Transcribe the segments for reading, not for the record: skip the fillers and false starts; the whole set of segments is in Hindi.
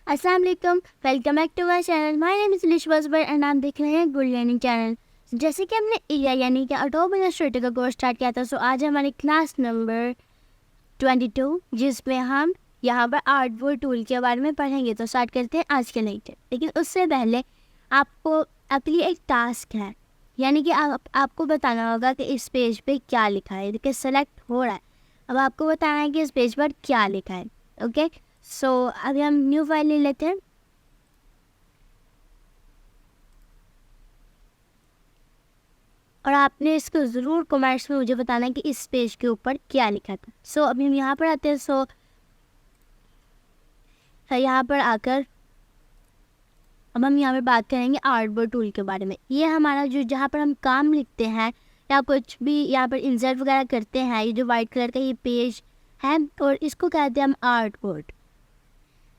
Assalamu-Alikum, welcome back to my channel. My name is Alishba Zubair and आप देख रहे हैं गुड लर्निंग चैनल। जैसे कि हमने यानी कि Adobe Illustrator का कोर्स स्टार्ट किया था, सो आज हमारी क्लास नंबर 22 जिसमें हम यहाँ पर आर्टबोर्ड टूल के बारे में पढ़ेंगे। तो स्टार्ट करते हैं आज के लेक्चर। लेकिन उससे पहले आपको आपके लिए एक टास्क है, यानी कि आपको बताना होगा कि इस पेज पे क्या लिखा है। देखिए सेलेक्ट हो रहा है, अब आपको बताना है कि इस पेज पर क्या लिखा है। ओके, सो अभी हम न्यू फाइल ले लेते हैं और आपने इसको ज़रूर कमेंट्स में मुझे बताना है कि इस पेज के ऊपर क्या लिखा था। सो अभी हम यहाँ पर आते हैं। सो यहाँ पर आकर अब हम यहाँ पर बात करेंगे आर्टबोर्ड टूल के बारे में। ये हमारा जो जहाँ पर हम काम लिखते हैं या कुछ भी यहाँ पर इंसर्ट वगैरह करते हैं, ये जो वाइट कलर का ये पेज है और इसको कहते हैं हम आर्टबोर्ड।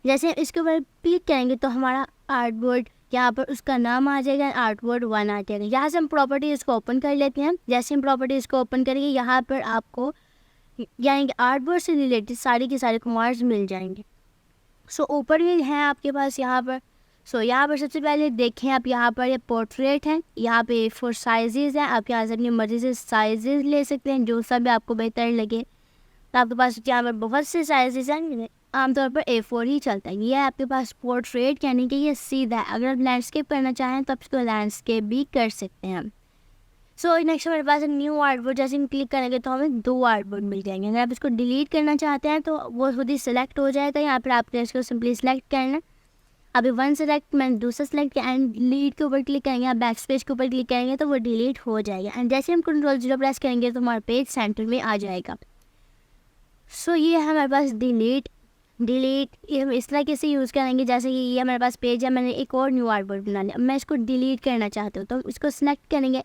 जैसे इसके ऊपर क्लिक करेंगे तो हमारा आर्टबोर्ड यहाँ पर उसका नाम आ जाएगा, आर्टबोर्ड 1 आ जाएगा। यहाँ से हम प्रॉपर्टीज़ को ओपन कर लेते हैं। जैसे हम प्रॉपर्टीज़ को ओपन करेंगे यहाँ पर आपको यानी कि आर्टबोर्ड से रिलेटेड सारी के सारे कमांड्स मिल जाएंगे। सो ऊपर भी हैं आपके पास यहाँ पर। सो यहाँ पर सबसे पहले देखें आप, यहाँ पर ये पोर्ट्रेट है, यहाँ पे A4 साइजेज़ हैं। आप यहाँ से अपनी मर्ज़ी से साइजेज़ ले सकते हैं, जो सा भी आपको बेहतर लगे। तो आपके पास यहाँ पर बहुत से साइजेज़ हैं, आमतौर पर A4 ही चलता है। ये है आपके पास पोर्ट्रेट, यानी कि ये सीधा है। अगर आप लैंडस्केप करना चाहें तो आप इसको लैंडस्केप भी कर सकते हैं। सो नेक्स्ट हमारे पास न्यू आर्टबोर्ड। जैसे हम क्लिक करेंगे तो हमें 2 आर्टबोर्ड मिल जाएंगे। अगर आप इसको डिलीट करना चाहते हैं तो वो खुद ही सिलेक्ट हो जाएगा। यहाँ पर आपने इसको सिंपली सेलेक्ट करना। अभी 1 सेलेक्ट, मैंने दूसरा सेलेक्ट किया एंड डिलीट के ऊपर क्लिक करेंगे, आप बैक स्पेस के ऊपर क्लिक करेंगे तो वो डिलीट हो जाएगा। एंड जैसे हम Ctrl+0 प्रेस करेंगे तो हमारा पेज सेंटर में आ जाएगा। सो ये है हमारे पास डिलीट ये हम इस तरीके से यूज़ करेंगे। जैसे कि ये हमारे पास पेज है, मैंने एक और न्यू आर्टबोर्ड बना लिया। मैं इसको डिलीट करना चाहती हूँ तो इसको सेलेक्ट करेंगे,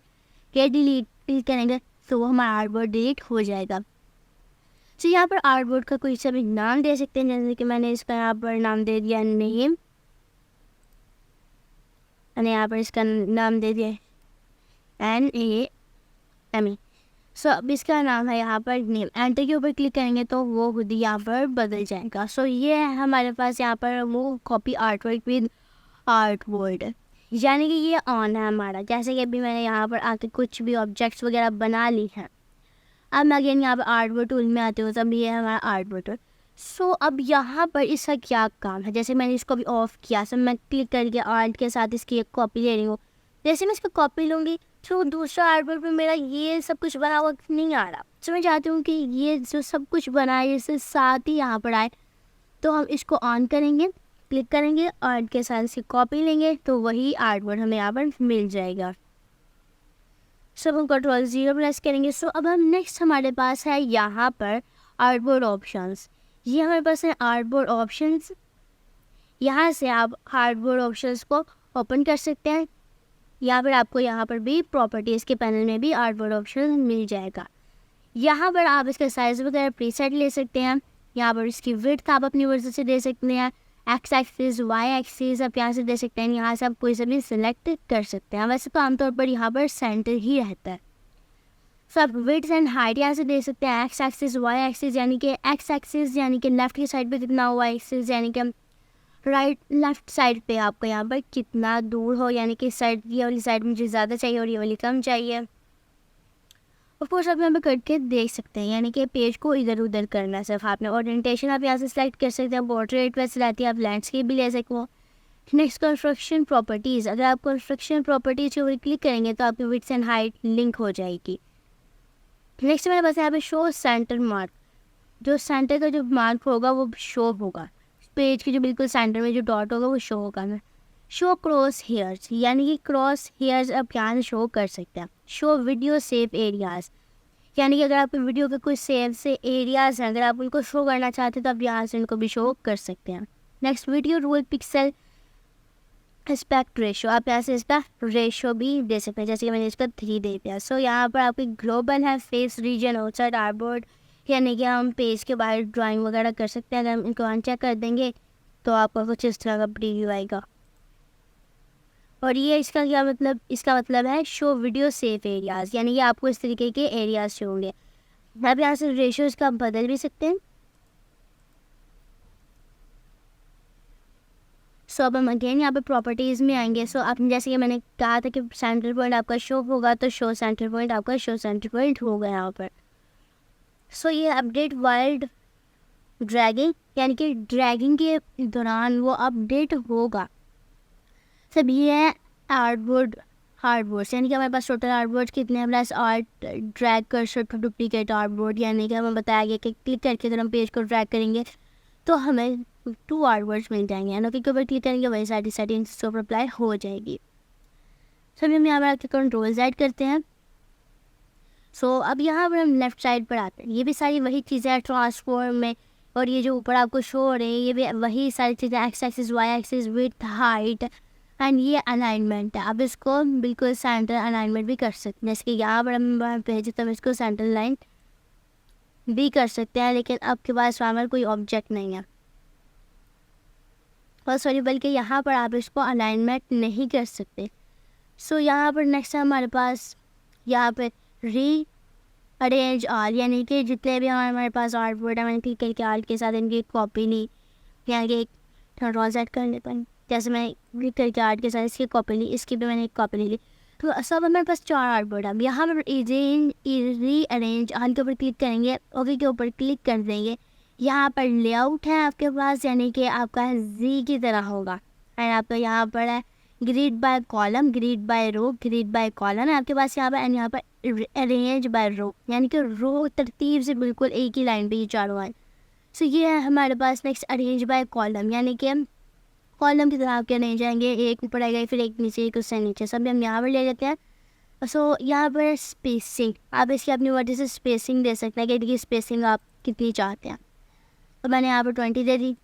के डिलीट क्लिक करेंगे तो वो हमारा आर्टबोर्ड डिलीट हो जाएगा। सो यहाँ पर आर्टबोर्ड का कोई सा भी नाम दे सकते हैं। जैसे कि मैंने इसका यहाँ पर नाम दे दिया नेम, मैंने यहाँ पर इसका नाम दे दिया NAME। सो अब इसका नाम है यहाँ पर नेम। एंटर के ऊपर क्लिक करेंगे तो वो खुद ही यहाँ पर बदल जाएगा। सो ये है हमारे पास यहाँ पर वो कॉपी आर्टवर्क विद आर्टबोर्ड, यानी कि ये ऑन है हमारा। जैसे कि अभी मैंने यहाँ पर आके कुछ भी ऑब्जेक्ट्स वगैरह बना ली हैं। अब मैं अगेन यहाँ पर आर्टबोर्ड टूल में आती हूँ, तब ये है हमारा आर्टबोर्ड टूल। सो अब यहाँ पर इसका क्या काम है। जैसे मैंने इसको भी ऑफ किया, सो मैं क्लिक करके आर्ट के साथ इसकी एक कॉपी ले रही हूँ। जैसे मैं इसको कॉपी लूँगी तो दूसरा आर्टबोर्ड पे मेरा ये सब कुछ बना हुआ नहीं आ रहा। तो मैं चाहती हूँ कि ये जो सब कुछ बना है इससे साथ ही यहाँ पर आए। तो हम इसको ऑन करेंगे, क्लिक करेंगे, आर्ट के साथ इसकी कॉपी लेंगे तो वही आर्टबोर्ड हमें यहाँ पर मिल जाएगा। सो हम Ctrl+0 प्रेस करेंगे। सो अब हम नेक्स्ट हमारे पास है यहाँ पर आर्टबोर्ड ऑप्शंस। ये हमारे पास है आर्टबोर्ड ऑप्शंस। यहाँ से आप आर्टबोर्ड ऑप्शंस को ओपन कर सकते हैं। यहाँ पर आपको यहाँ पर भी प्रॉपर्टीज़ के पैनल में भी आर्टबोर्ड ऑप्शन मिल जाएगा। यहाँ पर आप इसका साइज़ वगैरह प्रीसेट ले सकते हैं। यहाँ पर इसकी विड्थ आप अपनी मर्ज़ी से दे सकते हैं। एक्स एक्सिस, वाई एक्सिस आप यहाँ से दे सकते हैं। यहाँ से आप कोई सा भी सिलेक्ट कर सकते हैं। वैसे तो आमतौर पर यहाँ पर सेंटर ही रहता है। सो आप विड्थ एंड हाइट यहाँ से दे सकते हैं। एक्स एक्सिस, वाई एक्सिस यानी कि एक्स एक्सिस यानी कि लेफ्ट की साइड पर कितना, वाई एक्सिस यानी कि राइट लेफ्ट साइड पे आपको यहाँ पर कितना दूर हो, यानी कि साइड ये वाली साइड मुझे ज़्यादा चाहिए और ये वाली कम चाहिए। ऑफ कोर्स आप यहाँ पे करके देख सकते हैं, यानी कि पेज को इधर उधर करना है सिर्फ आपने। ओरिएंटेशन आप यहाँ से सेलेक्ट कर सकते हैं। पोर्ट्रेट वैसे रहती है, आप लैंडस्केप भी ले सकते हो। Next construction properties. अगर आप कंस्ट्रक्शन प्रॉपर्टीज़ के ऊपर क्लिक करेंगे तो आपकी विड्थ एंड हाइट लिंक हो जाएगी। नेक्स्ट मेरे पास यहाँ पे शो सेंटर मार्क। जो सेंटर का जो मार्क होगा वो शो होगा, पेज के जो बिल्कुल सेंटर में जो डॉट होगा वो शो होगा ना। शो क्रॉस हेयर्स, यानी कि क्रॉस हेयर्स आप यहाँ से शो कर सकते हैं। शो वीडियो सेव एरियाज़, यानी कि अगर आपके वीडियो के कोई सेव से एरियाज़ हैं, अगर आप उनको शो करना चाहते हैं तो आप यहाँ से उनको भी शो कर सकते हैं। Next video roll pixel aspect ratio, आप यहाँ से इसका रेशो भी दे सकते हैं। जैसे कि मैंने इसका 3 दे दिया। सो यहाँ पर आपकी ग्लोबल है, फेस रीजन, आउटसाइड आर्टबोर्ड, यानी कि हम पेज के बाहर ड्राइंग वगैरह कर सकते हैं। अगर हम इनको अनचेक कर देंगे तो आपको कुछ इस तरह का प्रीव्यू आएगा। और ये इसका क्या मतलब, इसका मतलब है शो वीडियो सेफ एरियाज़, यानी कि आपको इस तरीके के एरियाज़ शो होंगे। आप यहाँ से रेशियोज़ का बदल भी सकते हैं। सो अब हम अगेन यहाँ पे प्रॉपर्टीज़ में आएंगे। सो अब जैसे कि मैंने कहा था कि सेंटर पॉइंट आपका शो होगा, तो शो सेंटर पॉइंट आपका शो सेंटर पॉइंट होगा यहाँ पर। सो ये अपडेट वाइल्ड ड्रैगिंग, यानी कि ड्रैगिंग के दौरान वो अपडेट होगा। सब ये है आर्टबोर्ड आर्टबोर्ड्स, यानी कि हमारे पास टोटल आर्टबोर्ड्स कितने हैं, plus art drag cursor to duplicate artboard, यानी कि हमें बताया गया कि क्लिक करके अगर हम पेज को ड्रैग करेंगे तो हमें 2 आर्टबोर्ड्स मिल जाएंगे, यानी कि ऊपर क्लिक करेंगे वही सारी सेटिंग्स ऊपर अप्लाई हो जाएगी। सभी हम यहाँ पर आके कंट्रोल्स ऐड करते हैं। सो अब यहाँ पर हम लेफ्ट साइड पर आते हैं, ये भी सारी वही चीज़ें हैं ट्रांसफॉर्म में, और ये जो ऊपर आपको शो हो रही है ये भी वही सारी चीज़ें, X axis, Y axis, width, height, and ये अलाइनमेंट है। अब इसको बिल्कुल सेंटर अलाइनमेंट भी कर सकते हैं, जैसे कि यहाँ पर हम भेजे तो हम इसको सेंटर लाइन भी कर सकते हैं, लेकिन आपके पास वहाँ पर कोई ऑब्जेक्ट नहीं है, और सॉरी बल्कि यहाँ पर आप इसको अलाइनमेंट नहीं कर सकते। सो यहाँ पर नेक्स्ट है हमारे पास यहाँ पर री अरेंज आल, यानी कि जितने भी हमारे पास आर्टबोर्ड है, मैंने क्लिक करके आर्ट के साथ इनकी कॉपी ली, यहाँ के ड्रॉ सेट कर लेते हैं, जैसे मैं क्लिक करके आर्ट के साथ इसकी कॉपी ली, इसकी भी मैंने एक कॉपी ले ली। तो सब हमारे पास 4 आर्टबोर्ड है। यहाँ पर री अरेंज आल के ऊपर क्लिक करेंगे, ओके के ऊपर क्लिक कर देंगे। यहाँ पर लेआउट है आपके पास, यानी कि आपका जी की तरह होगा, एंड आपका यहाँ पर है grid by column, grid by row, grid by column है आपके पास यहाँ पर, एंड यहाँ पर अरेंज बाय रो, यानी कि रो तरतीब से बिल्कुल एक ही लाइन पे ये चारों आए। सो ये है हमारे पास नेक्स्ट अरेंज बाय कॉलम, यानी कि हम कॉलम की तरह आपके अरेंज आएंगे, एक ऊपर आएगा फिर एक नीचे, एक उससे नीचे, सब हम यहाँ पर ले लेते हैं। सो यहाँ पर स्पेसिंग, आप इसकी अपनी मर्जी से स्पेसिंग दे सकते हैं कि इसकी स्पेसिंग आप कितनी चाहते हैं। तो मैंने यहाँ पर 20 दे दी।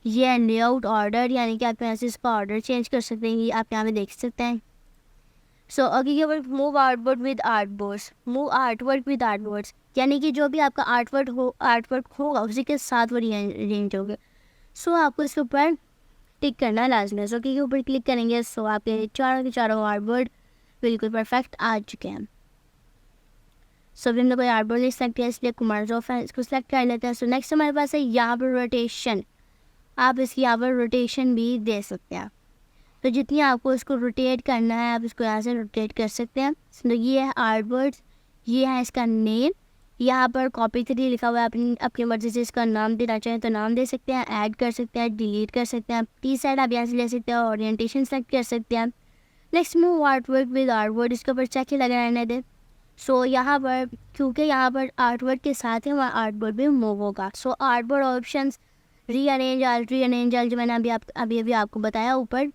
ये लेआउट ऑर्डर, यानी कि आप यहाँ से इसका ऑर्डर चेंज कर सकते हैं, ये आप यहाँ पे देख सकते हैं। सो आगे के ऊपर move artwork with artboards, move artwork with artboards, यानी कि जो भी आपका आर्टवर्क होगा उसी के साथ वो अरेंज होगा। सो आपको इसके ऊपर टिक करना लाजमी है। सो के ऊपर क्लिक करेंगे, सो आपके चारों के चारों आर्टबोर्ड बिल्कुल परफेक्ट आ चुके हैं। सो अभी हमने कोई आर्टबोर्ड नहीं सेलेक्ट किया, इसलिए कुमार जोफ है, इसको सेलेक्ट कर लेते हैं। सो नेक्स्ट हमारे पास है यहाँ पर रोटेशन, आप इसकी यहाँ पर रोटेशन भी दे सकते हैं, तो जितनी आपको इसको रोटेट करना है आप इसको यहाँ से रोटेट कर सकते हैं। तो ये है आर्टबोर्ड, ये है इसका नेम, यहाँ पर कॉपी 3 लिखा हुआ है, अपनी मर्ज़ी से इसका नाम देना चाहें तो नाम दे सकते हैं, ऐड कर सकते हैं, डिलीट कर सकते हैं, टी साइड आप यहाँ से ले सकते हैं, ओरिएंटेशन सेलेक्ट कर सकते हैं। Next move artwork with artboard, इसके ऊपर चेक ही लगा रहने दें। सो यहाँ पर क्योंकि यहाँ पर आर्टवर्क के साथ ही हमारा आर्टबोर्ड भी मूव होगा। सो आर्टबोर्ड ऑप्शंस रीअरेंज आल जो मैंने अभी आपको बताया ऊपर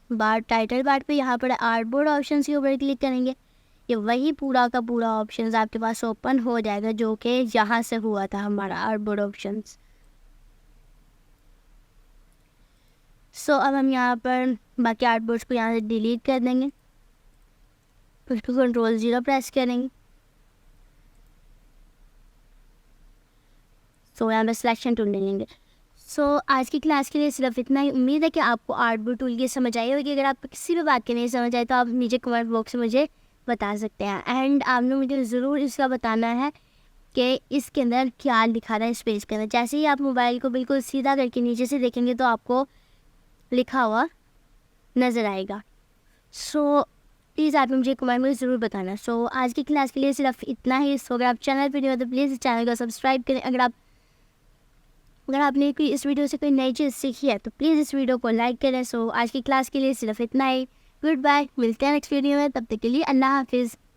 बार टाइटल बार पे, यहाँ पर आर्टबोर्ड ऑप्शंस के ऊपर क्लिक करेंगे, ये वही पूरा का पूरा ऑप्शंस आपके पास ओपन हो जाएगा जो कि यहाँ से हुआ था हमारा आर्टबोर्ड ऑप्शंस। सो अब हम यहाँ पर बाकी आर्टबोर्ड्स को यहाँ से डिलीट कर देंगे, उसको कंट्रोल 0 प्रेस करेंगे। सो यहाँ पर सिलेक्शन टूल ले लेंगे। सो आज की क्लास के लिए सिर्फ इतना ही। उम्मीद है कि आपको आर्टबोर्ड टूल की समझ आई होगी। अगर आपको किसी भी बात की नहीं समझ आए तो आप नीचे कमेंट बॉक्स में मुझे बता सकते हैं, एंड आपने मुझे ज़रूर इसका बताना है कि इसके अंदर क्या लिखा रहा है इस पेज के अंदर। जैसे ही आप मोबाइल को बिल्कुल सीधा करके नीचे से देखेंगे तो आपको लिखा हुआ नज़र आएगा। सो प्लीज़ आप मुझे कमेंट में ज़रूर बताना। सो आज की क्लास के लिए सिर्फ इतना ही। सो अगर आप चैनल पर नहीं हो तो प्लीज़ इस चैनल को सब्सक्राइब करें। अगर आपने कोई इस वीडियो से कोई नई चीज़ सीखी है तो प्लीज़ इस वीडियो को लाइक करें। सो आज की क्लास के लिए सिर्फ इतना ही। गुड बाय, मिलते हैं नेक्स्ट वीडियो में, तब तक के लिए अल्लाह हाफिज़।